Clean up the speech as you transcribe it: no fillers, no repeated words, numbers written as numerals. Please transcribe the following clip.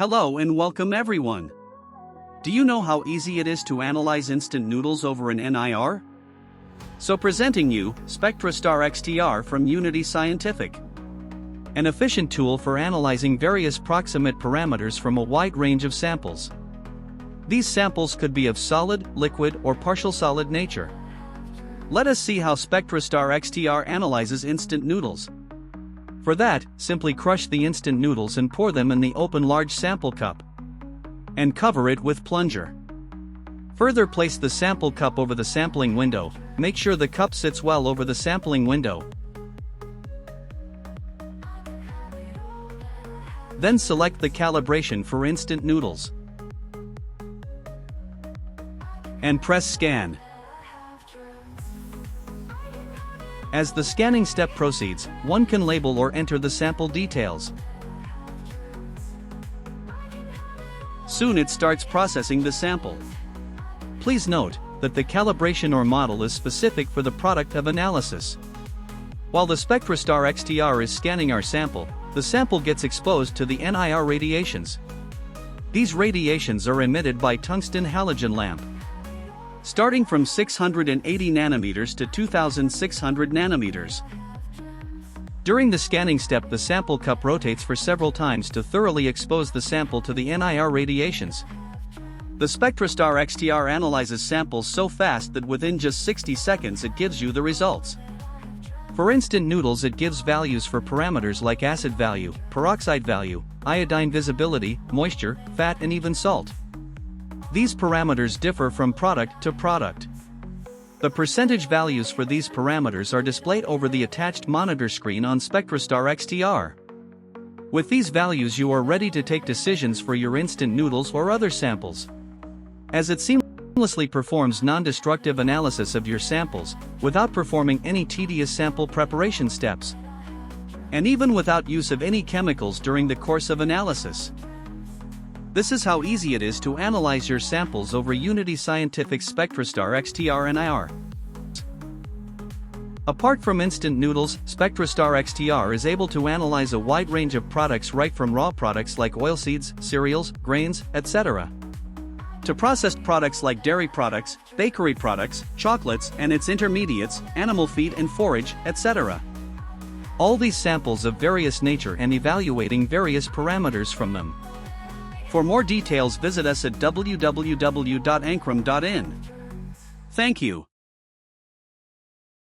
Hello and welcome everyone. Do you know how easy it is to analyze instant noodles over an NIR? So presenting you, SpectraStar XT-R from Unity Scientific. An efficient tool for analyzing various proximate parameters from a wide range of samples. These samples could be of solid, liquid, or partial solid nature. Let us see how SpectraStar XT-R analyzes instant noodles. For that, simply crush the instant noodles and pour them in the open large sample cup. And cover it with plunger. Further, place the sample cup over the sampling window. Make sure the cup sits well over the sampling window. Then select the calibration for instant noodles. And press scan. As the scanning step proceeds, one can label or enter the sample details. Soon it starts processing the sample. Please note that the calibration or model is specific for the product of analysis. While the SpectraStar XT-R is scanning our sample, the sample gets exposed to the NIR radiations. These radiations are emitted by tungsten halogen lamp. Starting from 680 nanometers to 2600 nanometers. During the scanning step, the sample cup rotates for several times to thoroughly expose the sample to the NIR radiations. The SpectraStar XT-R analyzes samples so fast that within just 60 seconds it gives you the results. For instant noodles, it gives values for parameters like acid value, peroxide value, iodine visibility, moisture, fat, and even salt. These parameters differ from product to product. The percentage values for these parameters are displayed over the attached monitor screen on SpectraStar XT-R. With these values, you are ready to take decisions for your instant noodles or other samples. As it seamlessly performs non-destructive analysis of your samples, without performing any tedious sample preparation steps. And even without use of any chemicals during the course of analysis. This is how easy it is to analyze your samples over Unity Scientific's SpectraStar XT-R NIR. Apart from instant noodles, SpectraStar XT-R is able to analyze a wide range of products, right from raw products like oilseeds, cereals, grains, etc. to processed products like dairy products, bakery products, chocolates and its intermediates, animal feed and forage, etc. All these samples of various nature and evaluating various parameters from them. For more details, visit us at www.ankrum.in. Thank you.